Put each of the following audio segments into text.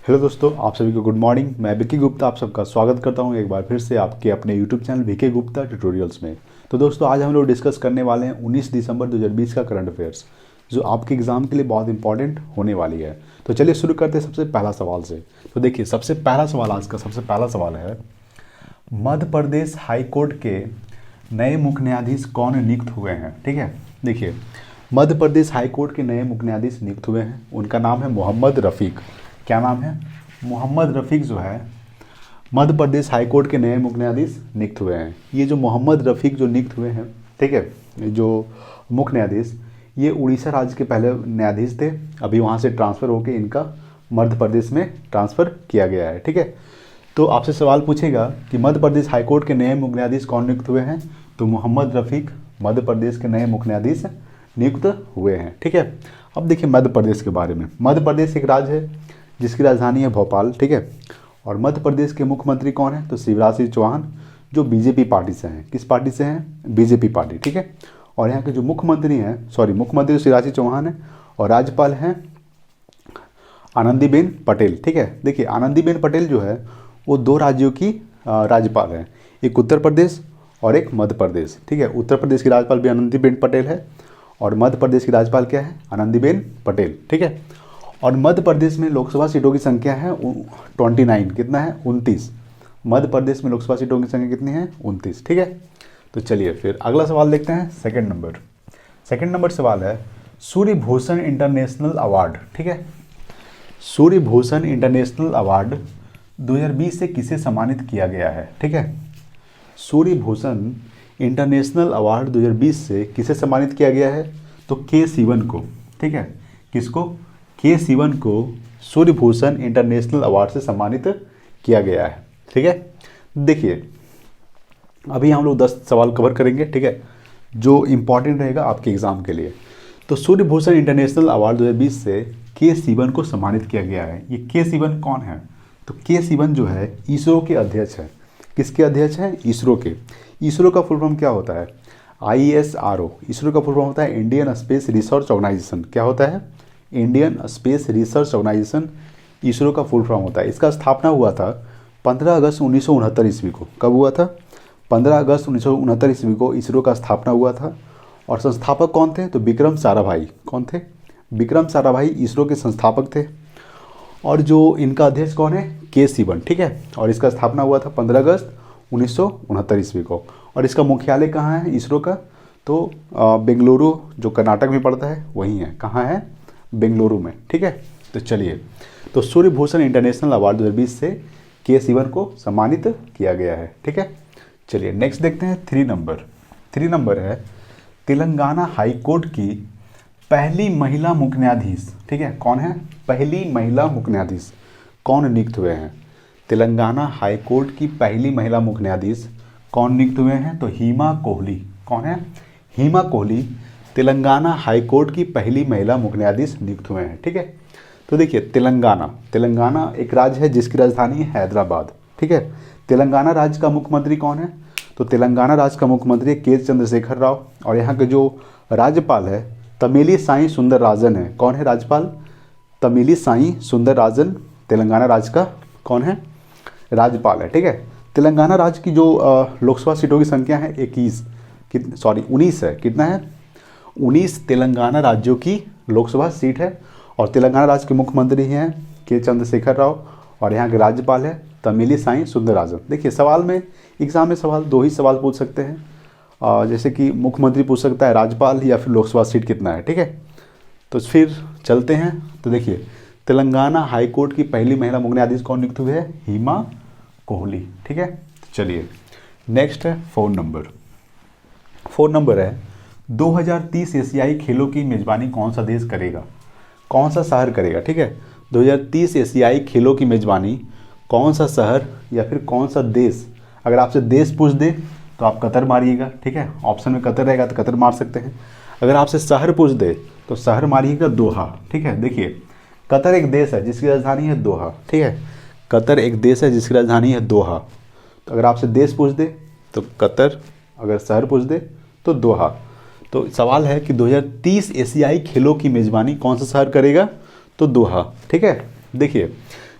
Hello दोस्तों, आप सभी को गुड मॉर्निंग। मैं विकी गुप्ता आप सबका स्वागत करता हूं एक बार फिर से आपके अपने YouTube channel Vicky Gupta tutorials में। तो दोस्तों, आज हम लोग डिस्कस करने वाले हैं 19 दिसंबर 2020 का करंट अफेयर्स, जो आपके एग्जाम के लिए बहुत इंपॉर्टेंट होने वाली है। तो चलिए शुरू करते हैं सबसे पहला सवाल से। तो देखिए, सबसे पहला सवाल, आज का सबसे पहला सवाल है, मध्य प्रदेश हाई कोर्ट के नए मुख्य न्यायाधीश कौन नियुक्त हुए हैं। ठीक है, देखिए, मध्य प्रदेश हाई कोर्ट के नए मुख्य न्यायाधीश नियुक्त हुए हैं। उनका नाम है मोहम्मद रफ़ीक। क्या नाम है? मोहम्मद रफ़ीक जो है मध्य प्रदेश हाई कोर्ट के नए मुख्य न्यायाधीश नियुक्त हुए हैं। ये जो मोहम्मद रफ़ीक जो नियुक्त हुए हैं, ठीक है, जो मुख्य न्यायाधीश, ये उड़ीसा राज्य के पहले न्यायाधीश थे। अभी वहाँ से ट्रांसफ़र होकर इनका मध्य प्रदेश में ट्रांसफ़र किया गया है। ठीक है, तो आपसे सवाल पूछेगा कि मध्य प्रदेश हाई कोर्ट के नए मुख्य न्यायाधीश कौन नियुक्त हुए हैं, तो मोहम्मद रफ़ीक मध्य प्रदेश के नए मुख्य न्यायाधीश नियुक्त हुए हैं। ठीक है, अब देखिए मध्य प्रदेश के बारे में। मध्य प्रदेश एक राज्य है जिसकी राजधानी है भोपाल। ठीक है, और मध्य प्रदेश के मुख्यमंत्री कौन है, तो शिवराज सिंह चौहान, जो बीजेपी पार्टी से हैं। किस पार्टी से हैं? BJP party. ठीक है, और यहाँ के जो मुख्यमंत्री हैं, मुख्यमंत्री शिवराज सिंह चौहान है और राज्यपाल हैं आनंदीबेन पटेल। ठीक है, देखिए आनंदीबेन पटेल जो है वो दो राज्यों की राज्यपाल हैं, एक उत्तर प्रदेश और एक मध्य प्रदेश। ठीक है, उत्तर प्रदेश की राज्यपाल भी आनंदीबेन पटेल है और मध्य प्रदेश की राज्यपाल क्या है? आनंदीबेन पटेल। ठीक है, और मध्य प्रदेश में लोकसभा सीटों की संख्या है 29। कितना है? 29। मध्य प्रदेश में लोकसभा सीटों की संख्या कितनी है? 29। ठीक है, तो चलिए फिर अगला सवाल देखते हैं। सेकंड नंबर सवाल है, सूर्य भूषण इंटरनेशनल अवार्ड। ठीक है, सूर्य भूषण इंटरनेशनल अवार्ड 2020 से किसे सम्मानित किया गया है? ठीक है, सूर्य भूषण इंटरनेशनल अवार्ड 2020 से किसे सम्मानित किया गया है? तो के सिवन को। ठीक है, किसको? के सिवन को सूर्य भूषण इंटरनेशनल अवार्ड से सम्मानित किया गया है। ठीक है, देखिए अभी हम लोग 10 सवाल कवर करेंगे, ठीक है, जो इम्पॉर्टेंट रहेगा आपके एग्जाम के लिए। तो सूर्य भूषण इंटरनेशनल अवार्ड 2020 से के सिवन को सम्मानित किया गया है। ये के सिवन कौन है? तो के सिवन जो है इसरो के अध्यक्ष है। किसके अध्यक्ष हैं? इसरो के। इसरो का फुल फॉर्म क्या होता है? ISRO। इसरो का फुल फॉर्म होता है इंडियन स्पेस रिसर्च ऑर्गेनाइजेशन। क्या होता है? Indian space research organisation ISRO का फुल फॉर्म होता है। इसका स्थापना हुआ था 15 अगस्त 1969 ईस्वी को। कब हुआ था? 15 अगस्त 1969 ईस्वी को इसरो का स्थापना हुआ था। और संस्थापक कौन थे? तो विक्रम साराभाई। कौन थे? विक्रम साराभाई इसरो के संस्थापक थे। और जो इनका अध्यक्ष कौन है? के सिवन। ठीक है, और इसका स्थापना हुआ था 15 अगस्त 1969 ईस्वी को। और इसका मुख्यालय कहाँ है इसरो का? तो बेंगलुरु, जो कर्नाटक में पड़ता है, वहीं है। कहाँ है? बेंगलुरु में। ठीक है, तो चलिए, तो सूर्य भूषण इंटरनेशनल अवार्ड 2020 से के सिवन को सम्मानित किया गया है। ठीक है, चलिए नेक्स्ट देखते हैं। 3 नंबर है, तेलंगाना हाई कोर्ट की पहली महिला मुख्य न्यायाधीश। ठीक है, कौन है? पहली महिला मुख्य न्यायाधीश कौन नियुक्त हुए हैं? तेलंगाना हाई कोर्ट की पहली महिला मुख्य न्यायाधीश कौन नियुक्त हुए हैं? तो हिमा कोहली। कौन है? हिमा कोहली तेलंगाना हाई कोर्ट की पहली महिला मुख्य न्यायाधीश नियुक्त हुए हैं। ठीक है, तो देखिए तेलंगाना एक राज्य है जिसकी राजधानी है हैदराबाद। ठीक है, तेलंगाना राज्य का मुख्यमंत्री कौन है? तो तेलंगाना राज्य का मुख्यमंत्री के चंद्रशेखर राव। और यहाँ के जो राज्यपाल है तमिली साई सुंदरराजन है। कौन है राज्यपाल? तमिली साई सुंदरराजन तेलंगाना राज्य का कौन है? राज्यपाल है। ठीक है, तेलंगाना राज्य की जो लोकसभा सीटों की संख्या है 19 है। कितना है? 19 तेलंगाना राज्यों की लोकसभा सीट है। और तेलंगाना राज्य के मुख्यमंत्री हैं के चंद्रशेखर राव और यहाँ के राज्यपाल है तमिली साई सुंदरराजन। देखिए सवाल में, एग्जाम में सवाल 2 ही सवाल पूछ सकते हैं, जैसे कि मुख्यमंत्री पूछ सकता है, राज्यपाल, या फिर लोकसभा सीट कितना है। ठीक है, तो फिर चलते हैं। तो देखिए तेलंगाना हाई कोर्ट की पहली महिला मुख्य न्यायाधीश कौन नियुक्त हुई है? हिमा कोहली। ठीक है, चलिए नेक्स्ट है 4 नंबर है, 2030 एशियाई खेलों की मेजबानी कौन सा देश करेगा? कौन सा शहर करेगा? ठीक है, 2030 एशियाई खेलों की मेजबानी कौन सा शहर या फिर कौन सा देश? अगर आपसे देश पूछ दे तो आप कतर मारिएगा। ठीक है, ऑप्शन में कतर रहेगा तो कतर मार सकते हैं। अगर आपसे शहर पूछ दे तो शहर मारिएगा दोहा। ठीक है, देखिए कतर एक देश है जिसकी राजधानी है दोहा। ठीक है, कतर एक देश है जिसकी राजधानी है दोहा। तो अगर आपसे देश पूछ दे तो कतर, अगर शहर पूछ दे तो दोहा। तो सवाल है कि 2030 एशियाई खेलों की मेजबानी कौन सा शहर करेगा? तो दोहा। ठीक है, देखिए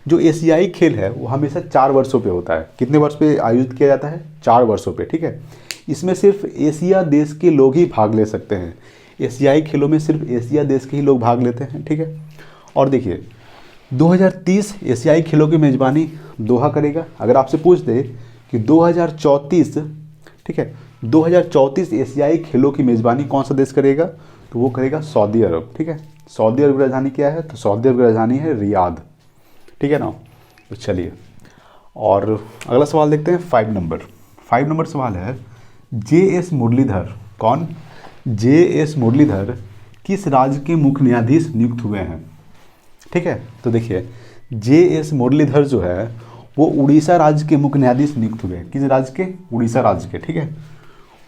जो एशियाई खेल है वो हमेशा 4 वर्षों पे होता है। कितने वर्ष पे आयोजित किया जाता है? 4 वर्षों पे, ठीक है। इसमें सिर्फ एशिया देश के लोग ही भाग ले सकते हैं। एशियाई खेलों में सिर्फ एशिया देश के ही लोग भाग लेते हैं, ठीक है। और देखिए 2030 एशियाई खेलों की मेज़बानी दोहा करेगा। अगर आपसे पूछ दे कि 2034, ठीक है, 2034 एशियाई खेलों की मेज़बानी कौन सा देश करेगा, तो वो करेगा सऊदी अरब, ठीक है। सऊदी अरब की राजधानी क्या है? तो सऊदी अरब की राजधानी है रियाद, ठीक है ना। तो चलिए और अगला सवाल देखते हैं 5 नंबर। 5 नंबर सवाल है जे.एस. मुरलीधर। कौन? जे.एस. मुरलीधर किस राज्य के मुख्य न्यायाधीश नियुक्त हुए हैं? ठीक है, तो देखिए जे.एस. मुरलीधर जो है वो उड़ीसा राज्य के मुख्य न्यायाधीश नियुक्त हुए हैं। किस राज्य के? उड़ीसा राज्य के, ठीक है।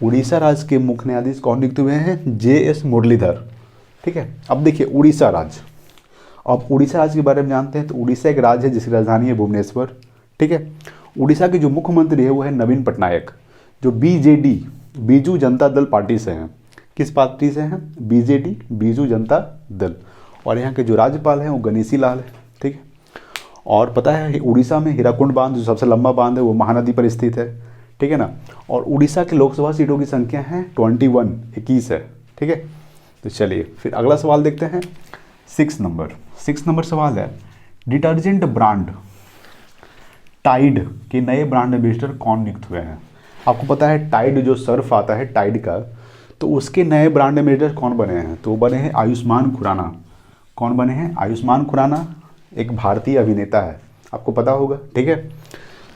उड़ीसा राज्य के मुख्य न्यायाधीश कौन नियुक्त हुए हैं? जे.एस. मुरलीधर, ठीक है। अब देखिए उड़ीसा राज्य, अब उड़ीसा राज्य के बारे में जानते हैं। तो उड़ीसा एक राज्य है जिसकी राजधानी है भुवनेश्वर, ठीक है। उड़ीसा के जो मुख्यमंत्री है वो है नवीन पटनायक, जो बीजेडी बीजू जनता दल पार्टी से हैं। किस पार्टी से हैं? बीजेडी बीजू जनता दल। और यहाँ के जो राज्यपाल हैं वो गणेशी लाल है, ठीक है। और पता है उड़ीसा में हीराकुंड बांध जो सबसे लंबा बांध है वो महानदी पर स्थित है, ठीक है ना। और उड़ीसा के लोकसभा सीटों की संख्या है 21 है, ठीक है। तो चलिए फिर अगला सवाल देखते हैं 6 नंबर। 6 नंबर सवाल है डिटर्जेंट ब्रांड टाइड के नए ब्रांड एम्बेसडर कौन नियुक्त हुए हैं? आपको पता है टाइड जो सर्फ आता है टाइड का, तो उसके नए ब्रांड एम्बेसडर कौन बने हैं? तो बने हैं आयुष्मान खुराना। कौन बने हैं? आयुष्मान खुराना एक भारतीय अभिनेता है, आपको पता होगा, ठीक है।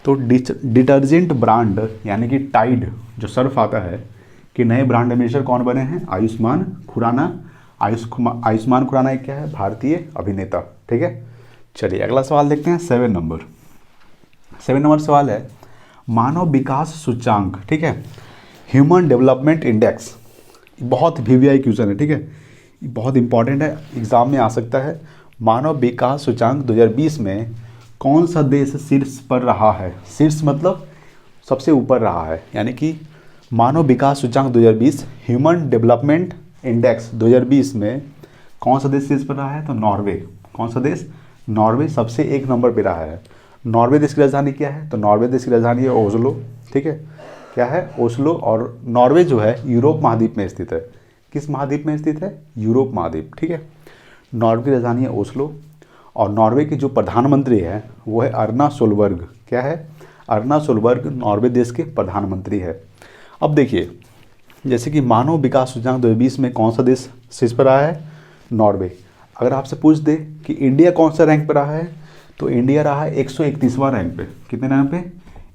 तो डिटर्जेंट ब्रांड यानी कि टाइड जो सर्फ आता है कि नए ब्रांड एम्बेसडर कौन बने हैं? आयुष्मान खुराना। आयुष्मान खुराना एक क्या है? भारतीय अभिनेता, ठीक है। चलिए अगला सवाल देखते हैं 7 नंबर। 7 नंबर सवाल है मानव विकास सूचांक, ठीक है, ह्यूमन डेवलपमेंट इंडेक्स। बहुत वीवीआई क्वेश्चन है, ठीक है, बहुत इंपॉर्टेंट है, एग्जाम में आ सकता है। मानव विकास सूचांक 2020 में कौन सा देश शीर्ष पर रहा है? शीर्ष मतलब सबसे ऊपर रहा है, यानी कि मानव विकास सूचांक 2020 ह्यूमन डेवलपमेंट इंडेक्स 2020 में कौन सा देश शीर्ष पर रहा है? तो नॉर्वे। कौन सा देश? नॉर्वे सबसे 1 नंबर पे रहा है। नॉर्वे देश की राजधानी क्या है? तो नॉर्वे देश की राजधानी है ओस्लो, ठीक है। क्या है? ओस्लो। और नॉर्वे जो है यूरोप महाद्वीप में स्थित है। किस महाद्वीप में स्थित है? यूरोप महाद्वीप, ठीक है। नॉर्वे की राजधानी है ओस्लो। और नॉर्वे के जो प्रधानमंत्री है वो है अर्ना सोलबर्ग। क्या है? अर्ना सोलबर्ग नॉर्वे देश के प्रधानमंत्री है। अब देखिए जैसे कि मानव विकास सूचांक 2020 में कौन सा देश शीर्ष पर रहा है? नॉर्वे। अगर आपसे पूछ दे कि इंडिया कौन सा रैंक पर रहा है, तो इंडिया रहा है 131वां रैंक पे। कितने रैंक पे?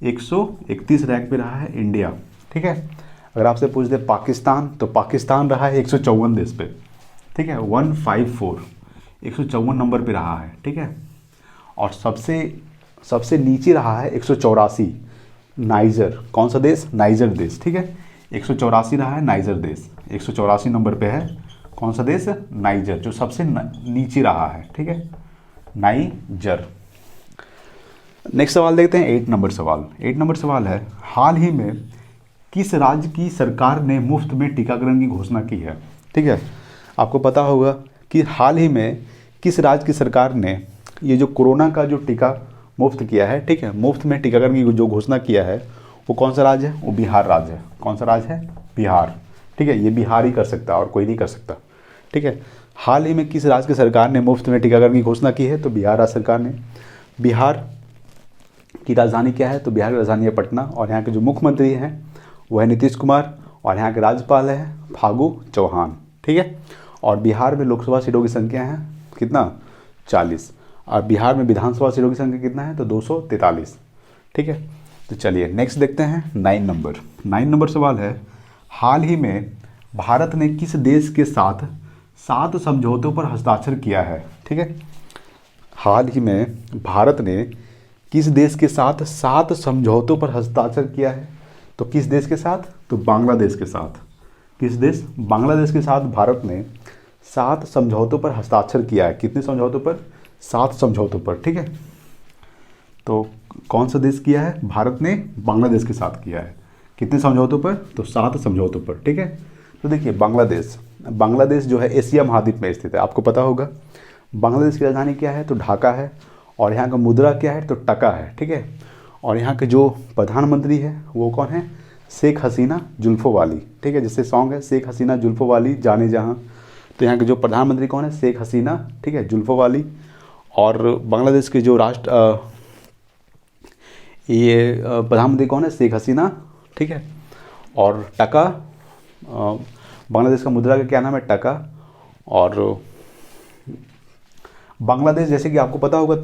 131 रैंक पे रहा है इंडिया, ठीक है। अगर आपसे पूछ दे पाकिस्तान, तो पाकिस्तान रहा है 154 देश पे, ठीक है, 154 154 नंबर पे रहा है, ठीक है। और सबसे नीचे रहा है 184 नाइजर। कौन सा देश? नाइजर देश, ठीक है। 184 रहा है नाइजर देश, 184 नंबर पे है कौन सा देश? नाइजर, जो सबसे नीचे रहा है, ठीक है, नाइजर। नेक्स्ट सवाल देखते हैं 8 नंबर सवाल। 8 नंबर सवाल है हाल ही में किस राज्य की सरकार ने मुफ्त में टीकाकरण की घोषणा की है? ठीक है, आपको पता होगा कि हाल ही में किस राज्य की सरकार ने ये जो कोरोना का जो टीका मुफ्त किया है, ठीक है, मुफ्त में टीकाकरण की जो घोषणा किया है वो कौन सा राज्य है? वो बिहार राज्य है। कौन सा राज्य है? बिहार, ठीक है। ये बिहार ही कर सकता है और कोई नहीं कर सकता, ठीक है। हाल ही में किस राज्य की सरकार ने मुफ्त में टीकाकरण की घोषणा की है? तो बिहार राज्य सरकार ने। बिहार की राजधानी क्या है? तो बिहार की राजधानी है पटना। और यहाँ के जो मुख्यमंत्री हैं वो है नीतीश कुमार और यहाँ के राज्यपाल है फागू चौहान, ठीक है। और बिहार में लोकसभा सीटों की संख्या है कितना? 40। और बिहार में विधानसभा सीटों की संख्या कितना है? तो 243, ठीक है। तो चलिए नेक्स्ट देखते हैं 9 नंबर। 9 नंबर सवाल है हाल ही में भारत ने किस देश के साथ 7 समझौतों पर हस्ताक्षर किया है? ठीक है, हाल ही में भारत ने किस देश के साथ 7 समझौतों पर हस्ताक्षर किया है? तो किस देश के साथ? तो बांग्लादेश के साथ। किस देश? बांग्लादेश के साथ भारत ने 7 समझौतों पर हस्ताक्षर किया है। कितने समझौतों पर? 7 समझौतों पर, ठीक है। तो कौन सा देश किया है? भारत ने बांग्लादेश के साथ किया है। कितने समझौतों पर? तो 7 समझौतों पर, ठीक है। तो देखिए बांग्लादेश जो है एशिया महाद्वीप में स्थित है, आपको पता होगा। बांग्लादेश की राजधानी क्या है? तो ढाका है। और यहाँ का मुद्रा क्या है, तो टका है, ठीक है। और यहाँ के जो प्रधानमंत्री है वो कौन है, शेख हसीना जुल्फ़ों वाली, ठीक है, जिससे सॉन्ग है शेख हसीना जुल्फ़ों वाली जाने जहाँ। तो यहाँ के जो प्रधानमंत्री कौन है, शेख हसीना, ठीक है, जुल्फ़ों वाली। और बांग्लादेश के जो प्रधानमंत्री कौन है, शेख हसीना, ठीक है। और टका, बांग्लादेश का मुद्रा का क्या नाम है, टका। और बांग्लादेश जैसे कि आपको पता होगा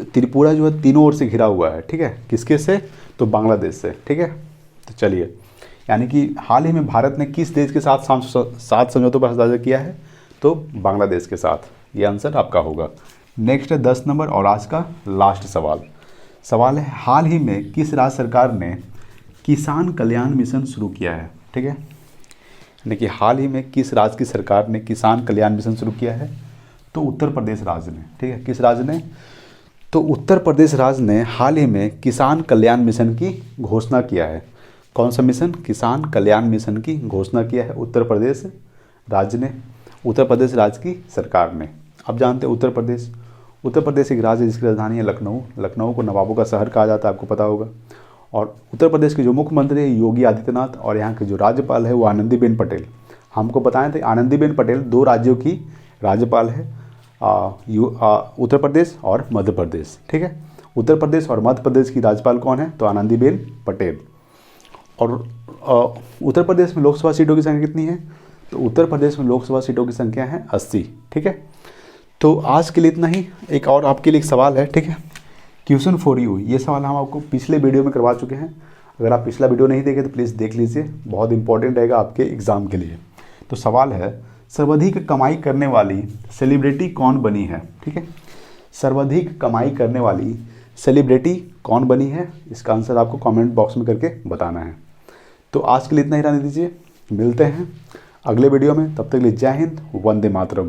त्रिपुरा जो है तीनों ओर से घिरा हुआ है, ठीक है, किसके से, तो बांग्लादेश से, ठीक है। तो चलिए, यानी कि हाल ही में भारत ने किस देश के साथ 7 समझौतों पर हस्ताक्षर किया है, तो बांग्लादेश के साथ। ये आंसर आपका होगा। नेक्स्ट है 10 नंबर और आज का लास्ट सवाल है, हाल ही में किस राज्य सरकार ने किसान कल्याण मिशन शुरू किया है, ठीक है। यानी कि हाल ही में किस राज्य की सरकार ने किसान कल्याण मिशन शुरू किया है, तो उत्तर प्रदेश राज्य ने, ठीक है। किस राज्य ने, तो उत्तर प्रदेश राज्य ने हाल ही में किसान कल्याण मिशन की घोषणा किया है। कौन सा मिशन, किसान कल्याण मिशन की घोषणा किया है उत्तर प्रदेश राज्य ने, उत्तर प्रदेश राज्य की सरकार ने। अब जानते हैं उत्तर प्रदेश एक राज्य है जिसकी राजधानी है लखनऊ को नवाबों का शहर कहा जाता है, आपको पता होगा। और उत्तर प्रदेश के जो मुख्यमंत्री है योगी आदित्यनाथ, और यहाँ के जो राज्यपाल है वो आनंदीबेन पटेल। हमको बताए थे आनंदीबेन पटेल 2 राज्यों की राज्यपाल है, उत्तर प्रदेश और मध्य प्रदेश, ठीक है। उत्तर प्रदेश और मध्य प्रदेश की राज्यपाल कौन है, तो आनंदीबेन पटेल। और उत्तर प्रदेश में लोकसभा सीटों की संख्या कितनी है, तो उत्तर प्रदेश में लोकसभा सीटों की संख्या है 80, ठीक है। तो आज के लिए इतना ही। एक और आपके लिए एक सवाल है, ठीक है, क्वेश्चन फॉर यू। ये सवाल हम आपको पिछले वीडियो में करवा चुके हैं। अगर आप पिछला वीडियो नहीं देखे तो प्लीज़ देख लीजिए, बहुत इंपॉर्टेंट रहेगा आपके एग्ज़ाम के लिए। तो सवाल है, सर्वाधिक कमाई करने वाली सेलिब्रिटी कौन बनी है, ठीक है। सर्वाधिक कमाई करने वाली सेलिब्रिटी कौन बनी है, इसका आंसर आपको कमेंट बॉक्स में करके बताना है। तो आज के लिए इतना ही रहने दीजिए, मिलते हैं अगले वीडियो में। तब तक के लिए जय हिंद, वंदे मातरम।